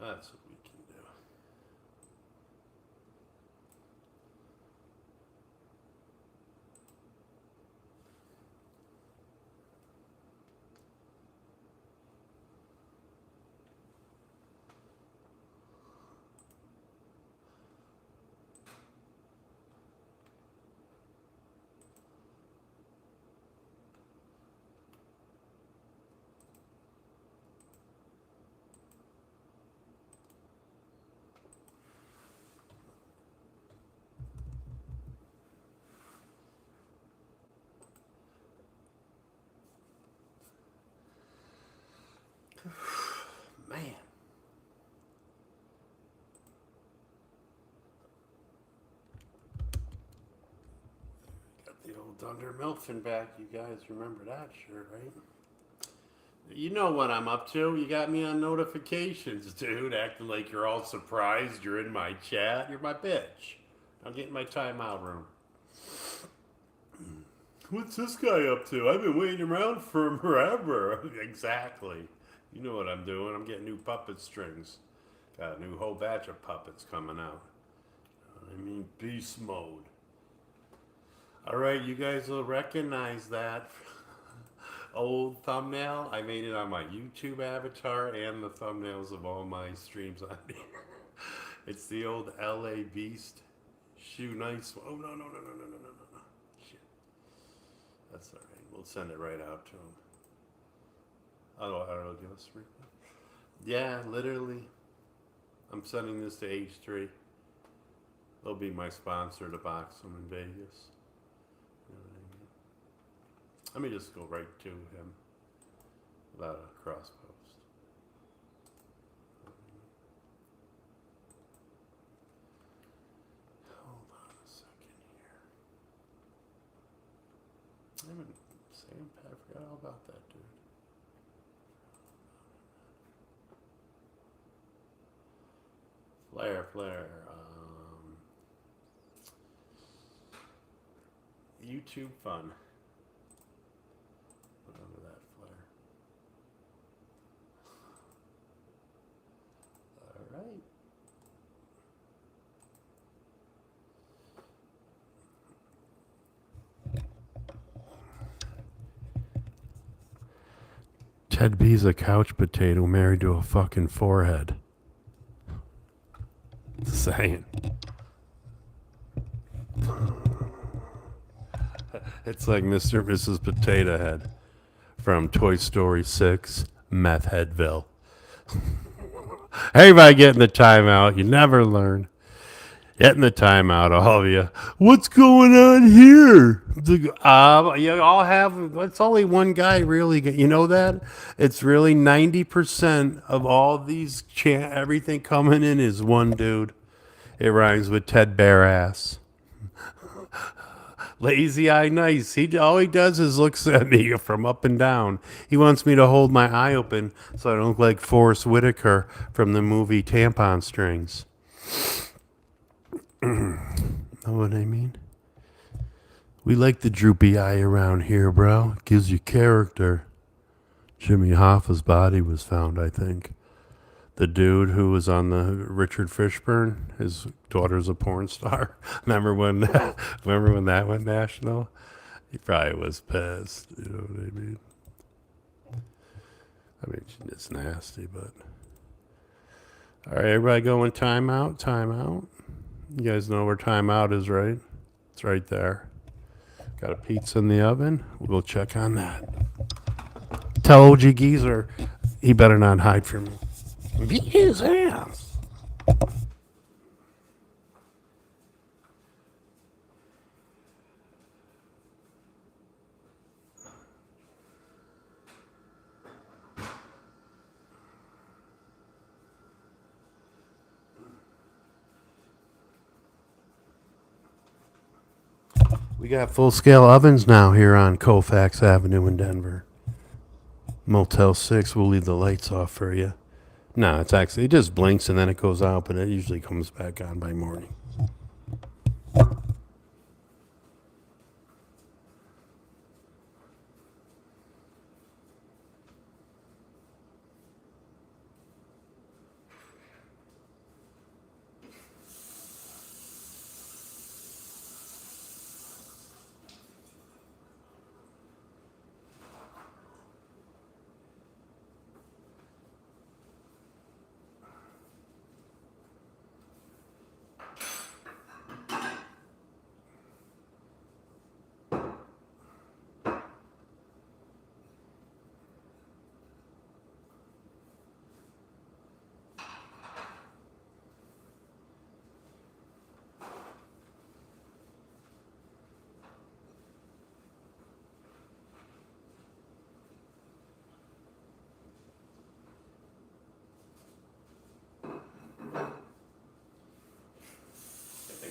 That's what we can do. Man. Got the old Dunder Mifflin back. You guys remember that shirt, right? You know what I'm up to. You got me on notifications, dude. Acting like you're all surprised you're in my chat. You're my bitch. I'm getting my timeout room. What's this guy up to? I've been waiting around for forever. Exactly. You know what I'm doing. I'm getting new puppet strings. Got a new whole batch of puppets coming out. I mean, beast mode. All right, you guys will recognize that old thumbnail. I made it on my YouTube avatar and the thumbnails of all my streams on here. It's the old LA Beast Shoenice. Oh, no, no, no, no, no, no, no, no. Shit. That's all right. We'll send it right out to him. I don't know, give us a replay. Yeah, literally. I'm sending this to H3. They'll be my sponsor to box them in Vegas. You know what I mean? Let me just go right to him without a cross post. Hold on a second here. I haven't Sam I forgot all about that dude. Flare. YouTube fun. Put under that flare. All right. Ted B's a couch potato married to a fucking forehead. Saying. It's like Mr. and Mrs. Potato Head from Toy Story 6, Meth Headville. Everybody getting the timeout. You never learn. Getting the timeout, all of you. What's going on here? You all have, it's only one guy really. You know that? It's really 90% of all these, everything coming in is one dude. It rhymes with Ted Bearass. LazyEyeNice. All he does is looks at me from up and down. He wants me to hold my eye open so I don't look like Forrest Whitaker from the movie Tampon Strings. Know what I mean? We like the droopy eye around here, bro. It gives you character. Jimmy Hoffa's body was found, I think. The dude who was on the Richard Fishburne, his daughter's a porn star. Remember when that went national? He probably was pissed. You know what I mean? I mean, it's nasty, but all right, everybody going timeout. You guys know where timeout is, right? It's right there. Got a pizza in the oven. We'll go check on that. Tell OG Geezer he better not hide from me. Beat his ass. We got full-scale ovens now here on Colfax Avenue in Denver. Motel 6, we'll leave the lights off for you. No, it's actually, it just blinks and then it goes out, but it usually comes back on by morning.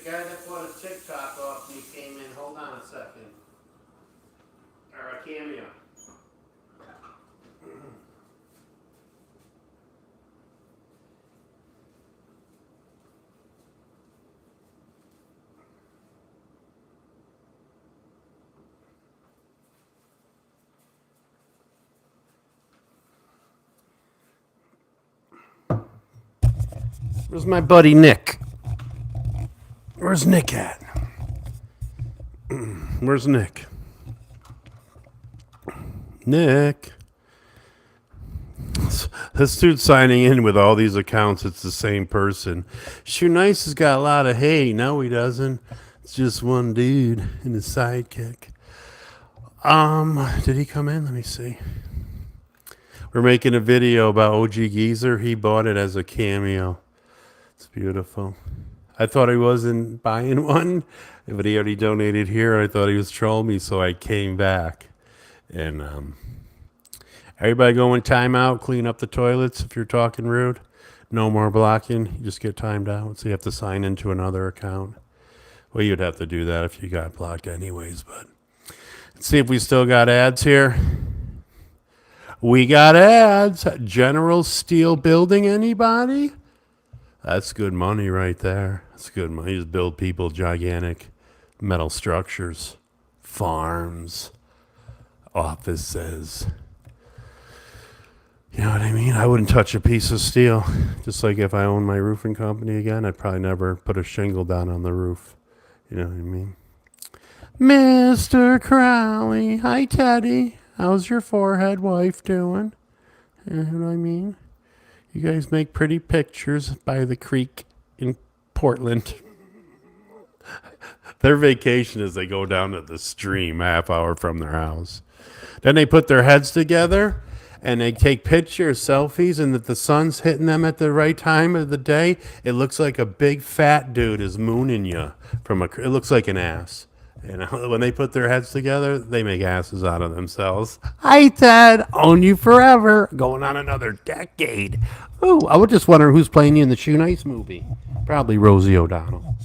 the guy that bought a TikTok off me came in. Hold on a second. Or a cameo. Where's my buddy Nick? Where's Nick at? Where's Nick? Nick. This dude's signing in with all these accounts. It's the same person. Shoenice has got a lot of hate. No, he doesn't. It's just one dude and his sidekick. Did he come in? Let me see. We're making a video about OG Geezer. He bought it as a cameo. It's beautiful. I thought he wasn't buying one, but he already donated here. I thought he was trolling me, so I came back. And everybody go in timeout, clean up the toilets if you're talking rude. No more blocking. You just get timed out, so you have to sign into another account. Well, you'd have to do that if you got blocked anyways, but let's see if we still got ads here. We got ads. General Steel Building, anybody? That's good money right there. That's good money. You just build people gigantic metal structures, farms, offices. You know what I mean? I wouldn't touch a piece of steel. Just like if I owned my roofing company again, I'd probably never put a shingle down on the roof. You know what I mean? Mr. Crowley. Hi, Teddy. How's your forehead wife doing? You know what I mean? You guys make pretty pictures by the creek in Portland. Their vacation is they go down to the stream half hour from their house. Then they put their heads together and they take pictures, selfies, and if the sun's hitting them at the right time of the day, it looks like a big fat dude is mooning you it looks like an ass. You know, when they put their heads together, they make asses out of themselves. Hi, Ted. Own you forever. Going on another decade. Ooh, I was just wondering who's playing you in the Shoenice movie. Probably Rosie O'Donnell.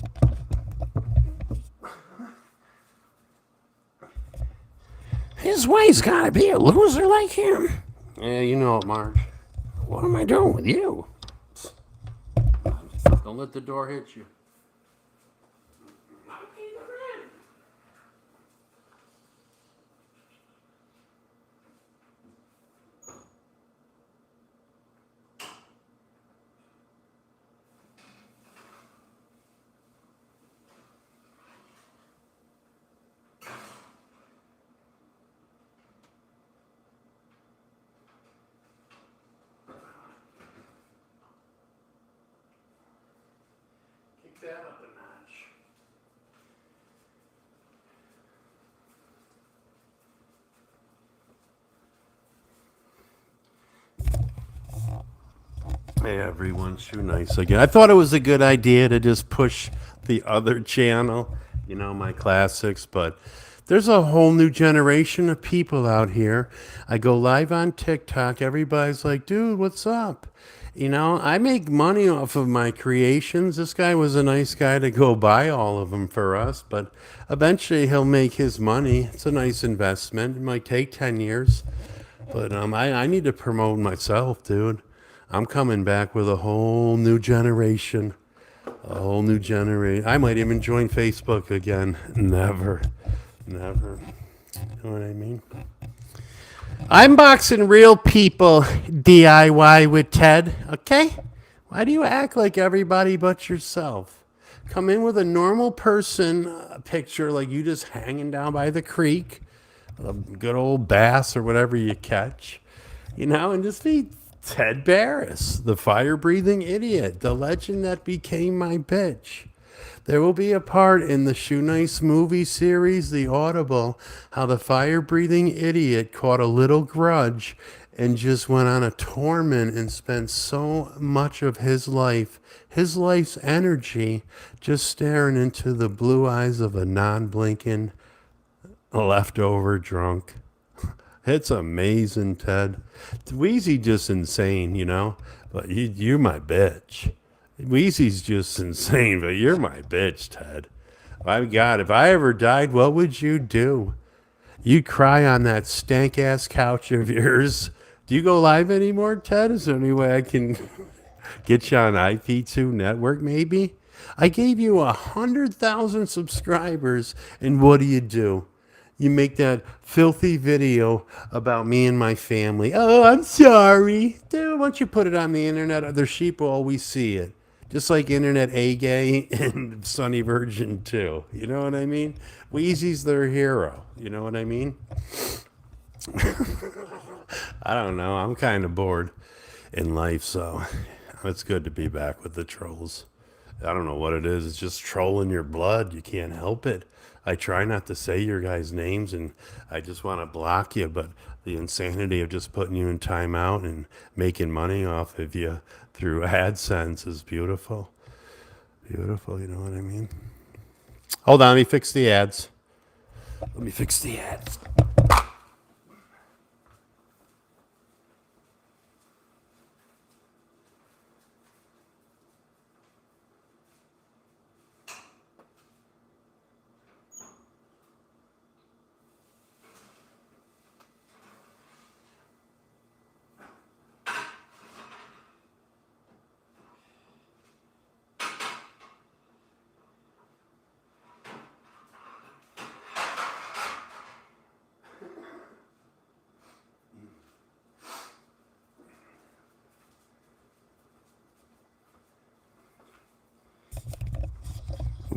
His wife's got to be a loser like him. Yeah, you know it, Marge. What am I doing with you? Don't let the door hit you. That up a notch. Hey everyone, Shoenice again. I thought it was a good idea to just push the other channel, you know, my classics, but there's a whole new generation of people out here. I go live on TikTok. Everybody's like, dude, what's up? You know, I make money off of my creations. This guy was a nice guy to go buy all of them for us, but eventually he'll make his money. It's a nice investment. It might take 10 years, but I need to promote myself, dude. I'm coming back with a whole new generation. A whole new generation. I might even join Facebook again. Never. Never. You know what I mean? I'm boxing real people DIY with Ted, okay? Why do you act like everybody but yourself? Come in with a normal person picture like you just hanging down by the creek, a good old bass or whatever you catch, you know, and just be Ted Barris, the fire-breathing idiot, the legend that became my bitch. There will be a part in the Shoenice movie series, The Audible, how the fire-breathing idiot caught a little grudge and just went on a torment and spent so much of his life's energy, just staring into the blue eyes of a non-blinking, leftover drunk. It's amazing, Ted. Weezy just insane, you know, but you're my bitch. Weezy's just insane, but you're my bitch, Ted. My God, if I ever died, what would you do? You'd cry on that stank ass couch of yours. Do you go live anymore, Ted? Is there any way I can get you on IP2 network, maybe? I gave you 100,000 subscribers, and what do? You make that filthy video about me and my family. Oh, I'm sorry. Dude, why don't you put it on the internet? Other sheep will always see it. Just like Internet A Gay and Sunny Virgin too. You know what I mean? Wheezy's their hero. You know what I mean? I don't know. I'm kind of bored in life, so it's good to be back with the trolls. I don't know what it is. It's just trolling your blood. You can't help it. I try not to say your guys' names, and I just want to block you, but the insanity of just putting you in timeout and making money off of you through AdSense is beautiful. Beautiful, you know what I mean? Hold on, let me fix the ads. Let me fix the ads.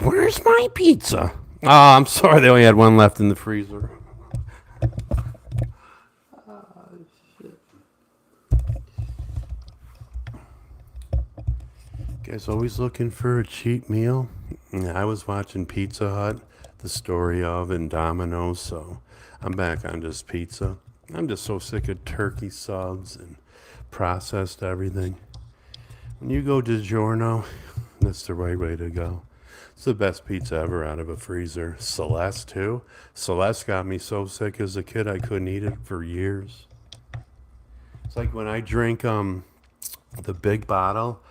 Where's my pizza? Oh, I'm sorry. They only had one left in the freezer. Guys always looking for a cheap meal? Yeah, I was watching Pizza Hut, the story of, and Domino's, so I'm back on just pizza. I'm just so sick of turkey subs and processed everything. When you go DiGiorno, that's the right way to go. It's the best pizza ever out of a freezer. Celeste, too. Celeste got me so sick as a kid I couldn't eat it for years. It's like when I drink the big bottle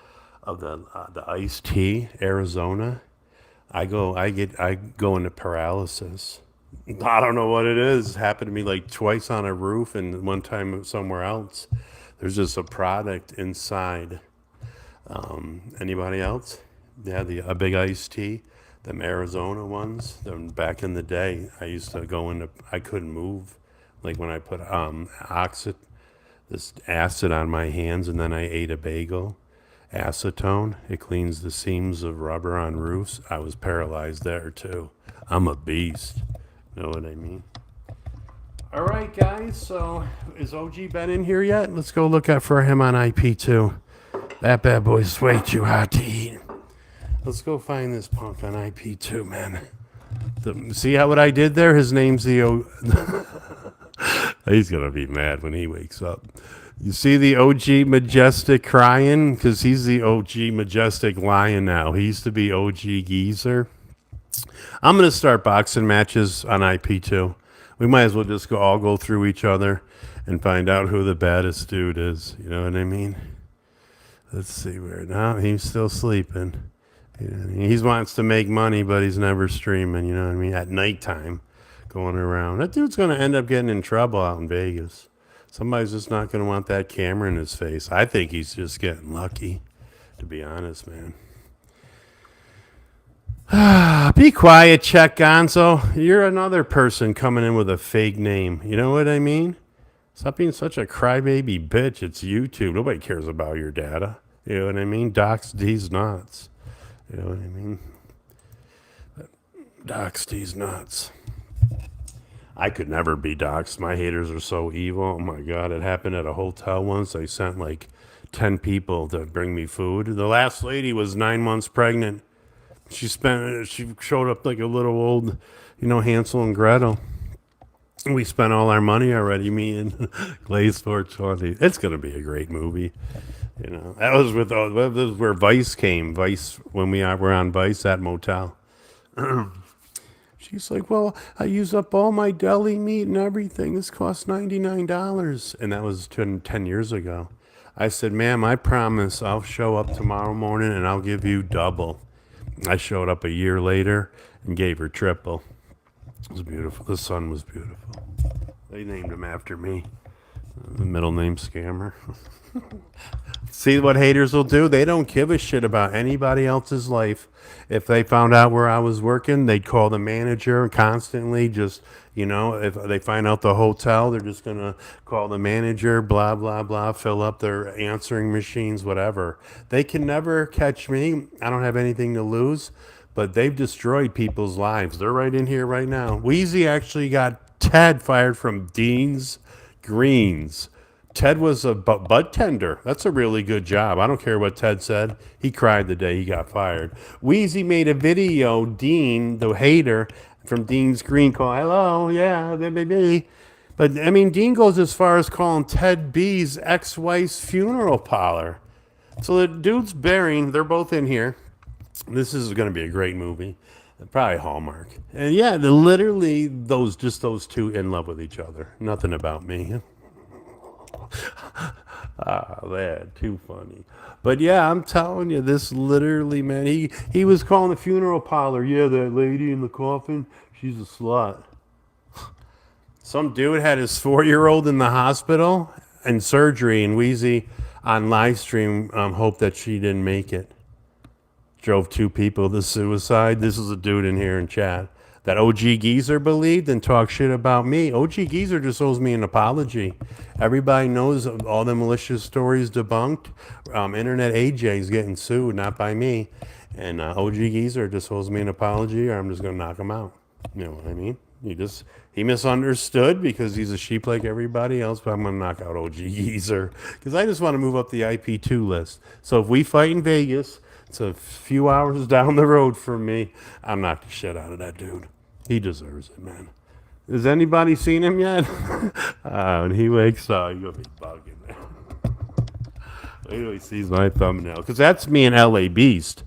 of the iced tea, Arizona, I go into paralysis. I don't know what it is. It happened to me like twice on a roof and one time somewhere else. There's just a product inside. Anybody else? Yeah, a big iced tea, them Arizona ones. Them back in the day, I used to go into. I couldn't move, like when I put this acid on my hands, and then I ate a bagel. Acetone, it cleans the seams of rubber on roofs. I was paralyzed there too. I'm a beast. Know what I mean? All right, guys. So is OG Ben in here yet? Let's go look out for him on IP2. That bad boy's way too hot to eat. Let's go find this punk on IP2, man. See what I did there? His name's the He's gonna be mad when he wakes up. You see the OG Majestic crying? Because he's the OG Majestic Lion now. He used to be OG Geezer. I'm going to start boxing matches on IP2. We might as well just all go through each other and find out who the baddest dude is. You know what I mean? Let's see where. Now he's still sleeping. You know, he wants to make money, but he's never streaming. You know what I mean? At nighttime, going around. That dude's going to end up getting in trouble out in Vegas. Somebody's just not going to want that camera in his face. I think he's just getting lucky, to be honest, man. Be quiet, Check Gonzo. You're another person coming in with a fake name. You know what I mean? Stop being such a crybaby bitch. It's YouTube. Nobody cares about your data. You know what I mean? Docs these nuts. You know what I mean? Docs these nuts. I could never be doxxed. My haters are so evil. Oh my God. It happened at a hotel once. I sent like 10 people to bring me food. The last lady was 9 months pregnant. She showed up like a little old, Hansel and Gretel. We spent all our money already, me and Glaze 420. It's going to be a great movie. That was where Vice came. Vice, when we were on Vice, that motel. She's like, well, I use up all my deli meat and everything. This costs $99. And that was 10 years ago. I said, ma'am, I promise I'll show up tomorrow morning and I'll give you double. I showed up a year later and gave her triple. It was beautiful. The son was beautiful. They named him after me. The middle name scammer. See what haters will do? They don't give a shit about anybody else's life. If they found out where I was working, they'd call the manager constantly. Just, if they find out the hotel, they're just going to call the manager, blah, blah, blah, fill up their answering machines, whatever. They can never catch me. I don't have anything to lose, but they've destroyed people's lives. They're right in here right now. Wheezy actually got Ted fired from Dean's Greens. Ted was a bud tender. That's a really good job. I don't care what Ted said. He cried the day he got fired. Wheezy made a video, Dean, the hater from Dean's Green, called, hello, yeah, baby. But, Dean goes as far as calling Ted B's ex-wife's funeral parlor. So the dude's burying, they're both in here. This is going to be a great movie. Probably Hallmark. And yeah, literally those two in love with each other. Nothing about me. Man, too funny. But yeah, I'm telling you, this literally, man, he was calling the funeral parlor. Yeah, that lady in the coffin, she's a slut. Some dude had his 4-year-old in the hospital and surgery, and Wheezy on Liestream hoped that she didn't make it. Drove 2 people to suicide. This is a dude in here in chat that OG Geezer believed and talked shit about me. OG Geezer just owes me an apology. Everybody knows all the malicious stories debunked. Internet AJ is getting sued, not by me. And OG Geezer just owes me an apology, or I'm just going to knock him out. You know what I mean? He misunderstood because he's a sheep like everybody else, but I'm going to knock out OG Geezer because I just want to move up the IP2 list. So if we fight in Vegas, it's a few hours down the road from me. I'm knocked the shit out of that dude. He deserves it, man. Has anybody seen him yet? When he wakes up, he's going to be bugging, man. Wait till he sees my thumbnail. Because that's me and LA Beast.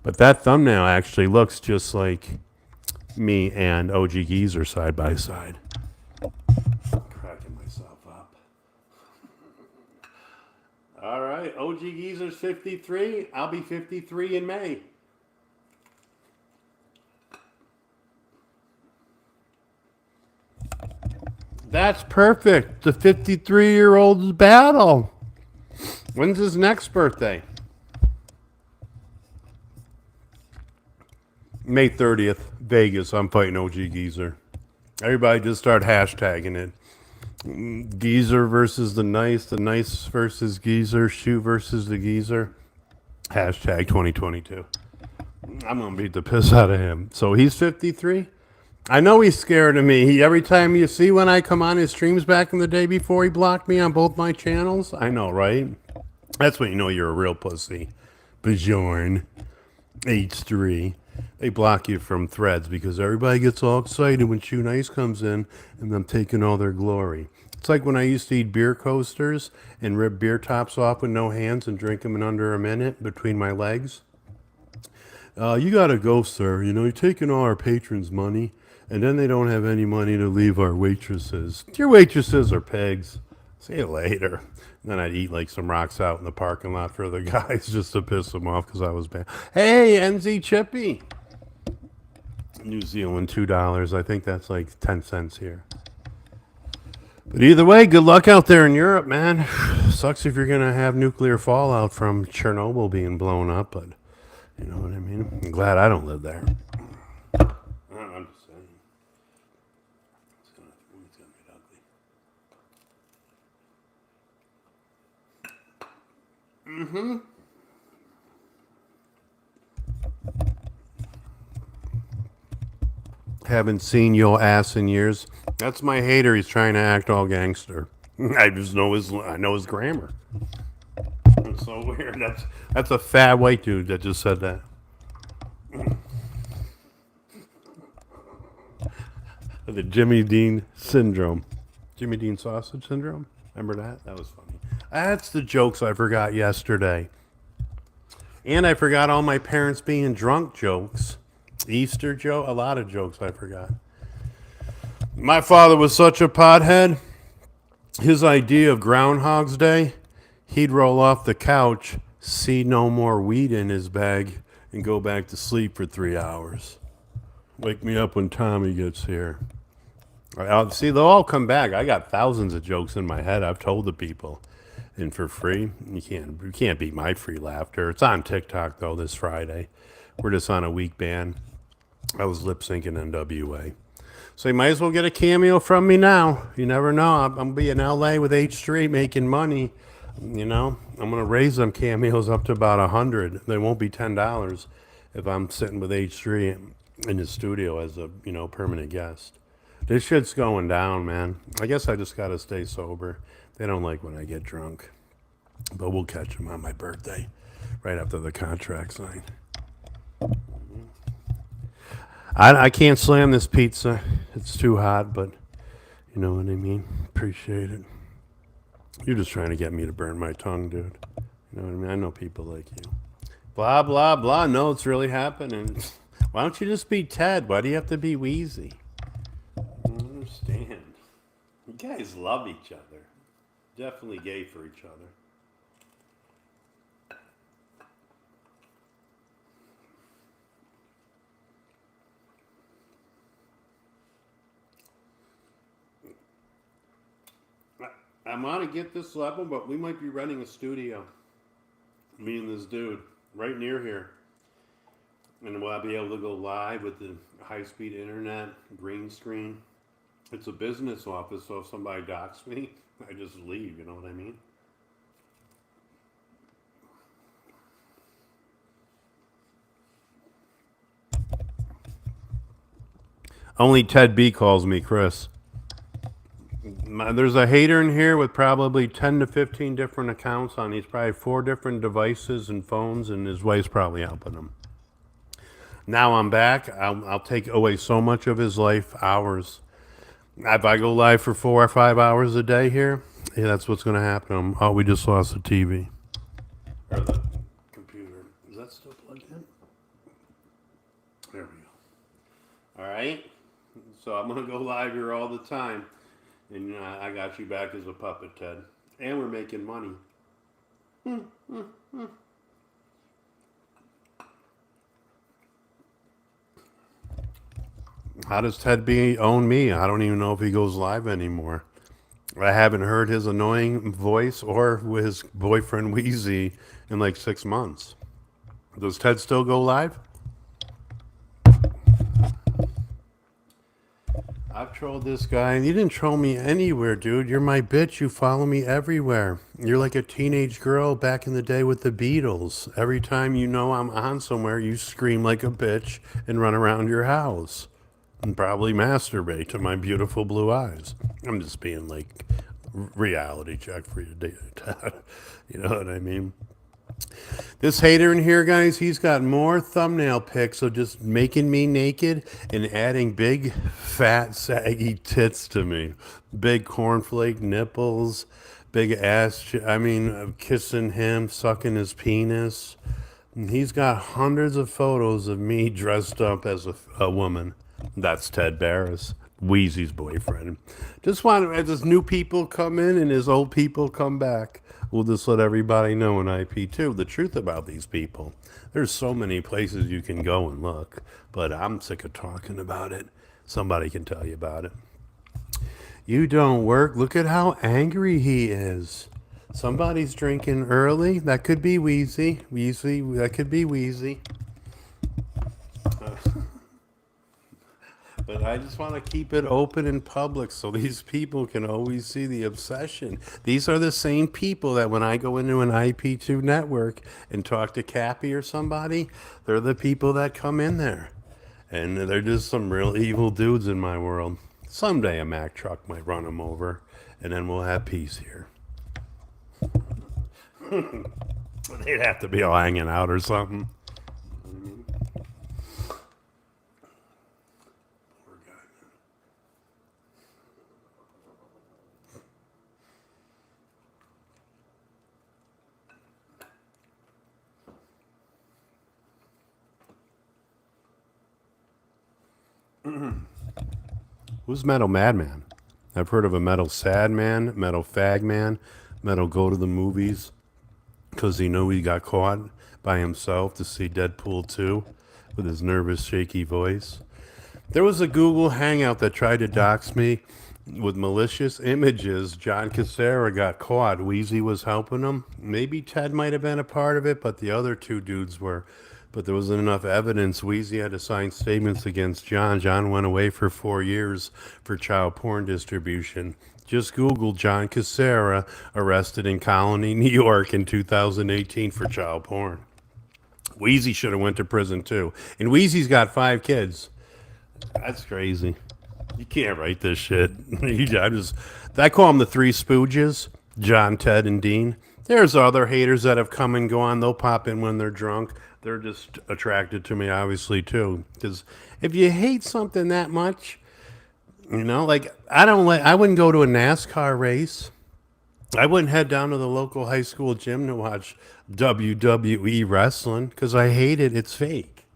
But that thumbnail actually looks just like me and OG Geezer side by side. Cracking myself up. All right, OG Geezer's 53. I'll be 53 in May. That's perfect. The 53-year-old's battle. When's his next birthday? May 30th, Vegas. I'm fighting OG Geezer. Everybody just start hashtagging it. Geezer versus the nice versus Geezer, Shoe versus the Geezer. Hashtag 2022. I'm going to beat the piss out of him. So he's 53. I know he's scared of me. Every time you see when I come on his streams back in the day before he blocked me on both my channels. I know, right? That's when you know you're a real pussy. Bjorn, H3. They block you from threads because everybody gets all excited when Shoenice comes in and them taking all their glory. It's like when I used to eat beer coasters and rip beer tops off with no hands and drink them in under a minute between my legs. You gotta go, sir. You're taking all our patrons' money, and then they don't have any money to leave our waitresses. Your waitresses are pigs. See you later. And then I'd eat like some rocks out in the parking lot for the guys just to piss them off because I was bad. Hey, NZ Chippy. New Zealand, $2. I think that's like 10 cents here. But either way, good luck out there in Europe, man. Sucks if you're going to have nuclear fallout from Chernobyl being blown up, but you know what I mean? I'm glad I don't live there. I'm just saying. It's gonna get ugly. Haven't seen your ass in years. That's my hater. He's trying to act all gangster. I know his grammar. It's so weird. That's a fat white dude that just said that. The Jimmy Dean syndrome. Jimmy Dean sausage syndrome? Remember that? That was funny. That's the jokes I forgot yesterday. And I forgot all my parents being drunk jokes. Easter joke, a lot of jokes I forgot. My father was such a pothead. His idea of Groundhog's Day, He'd roll off the couch, see no more weed in his bag, and go back to sleep for 3 hours. Wake me up when Tommy gets here. See, they'll all come back. I got thousands of jokes in my head. I've told the people. And for free, you can't beat my free laughter. It's on TikTok, though, this Friday. We're just on a week ban. I was lip syncing NWA. So you might as well get a cameo from me now. You never know. I'm going to be in LA with H3 making money. You know, I'm going to raise them cameos up to about 100. They won't be $10 if I'm sitting with H3 in the studio as a, permanent guest. This shit's going down, man. I guess I just got to stay sober. They don't like when I get drunk. But we'll catch them on my birthday, right after the contract sign. I can't slam this pizza. It's too hot, but you know what I mean? Appreciate it. You're just trying to get me to burn my tongue, dude. You know what I mean? I know people like you. Blah, blah, blah. No, it's really happening. Why don't you just be Ted? Why do you have to be Wheezy? I don't understand. You guys love each other. Definitely gay for each other. I'm on to get this level, but we might be renting a studio. Me and this dude, right near here. And we'll be able to go live with the high-speed internet, green screen. It's a business office, so if somebody docks me, I just leave, you know what I mean? Only Ted B calls me Chris. There's a hater in here with probably 10 to 15 different accounts on. He's probably 4 different devices and phones, and his wife's probably helping him. Now I'm back. I'll take away so much of his life, hours. If I go live for 4 or 5 hours a day here, yeah, that's what's going to happen. Oh, we just lost the TV. Or the computer. Is that still plugged in? There we go. All right. So I'm going to go live here all the time. And I got you back as a puppet, Ted. And we're making money. How does Ted B own me? I don't even know if he goes live anymore. I haven't heard his annoying voice or his boyfriend Wheezy in like 6 months. Does Ted still go live? I've trolled this guy, and you didn't troll me anywhere, dude. You're my bitch. You follow me everywhere. You're like a teenage girl back in the day with the Beatles. Every time you know I'm on somewhere, you scream like a bitch and run around your house. And probably masturbate to my beautiful blue eyes. I'm just being like reality check for you, Dad. You know what I mean? This hater in here, guys, he's got more thumbnail pics of just making me naked and adding big, fat, saggy tits to me. Big cornflake nipples, big ass. Kissing him, sucking his penis. And he's got hundreds of photos of me dressed up as a woman. That's Ted Barris, Wheezy's boyfriend. Just want as new people come in and as old people come back. We'll just let everybody know in IP2 the truth about these people. There's so many places you can go and look, but I'm sick of talking about it. Somebody can tell you about it. You don't work. Look at how angry he is. Somebody's drinking early. That could be Wheezy. That could be Wheezy. But I just want to keep it open and public so these people can always see the obsession. These are the same people that when I go into an IP2 network and talk to Cappy or somebody, they're the people that come in there. And they're just some real evil dudes in my world. Someday a Mack truck might run them over, and then we'll have peace here. They'd have to be all hanging out or something. Who's Metal Madman? I've heard of a Metal Sad Man, Metal Fag Man, that'll go to the movies because he knew he got caught by himself to see Deadpool 2 with his nervous, shaky voice. There was a Google Hangout that tried to dox me with malicious images. John Cassera got caught. Wheezy was helping him. Maybe Ted might have been a part of it, but the other two dudes were. But there wasn't enough evidence. Wheezy had to sign statements against John. John went away for 4 years for child porn distribution. Just Google John Cassera arrested in Colony, New York in 2018 for child porn. Wheezy should have went to prison too. And Wheezy's got 5 kids. That's crazy. You can't write this shit. I call them the Three Spooges, John, Ted, and Dean. There's other haters that have come and gone. They'll pop in when they're drunk. They're just attracted to me, obviously, too. Because if you hate something that much, like I wouldn't go to a NASCAR race. I wouldn't head down to the local high school gym to watch WWE wrestling because I hate it. It's fake.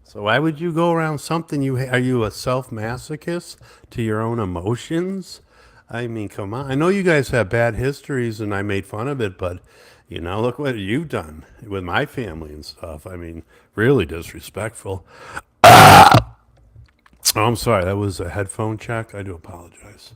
So why would you go around something are you a self-masochist to your own emotions? I mean, come on. I know you guys have bad histories and I made fun of it, but, look what you've done with my family and stuff. I mean, really disrespectful. Oh, I'm sorry. That was a headphone check. I do apologize.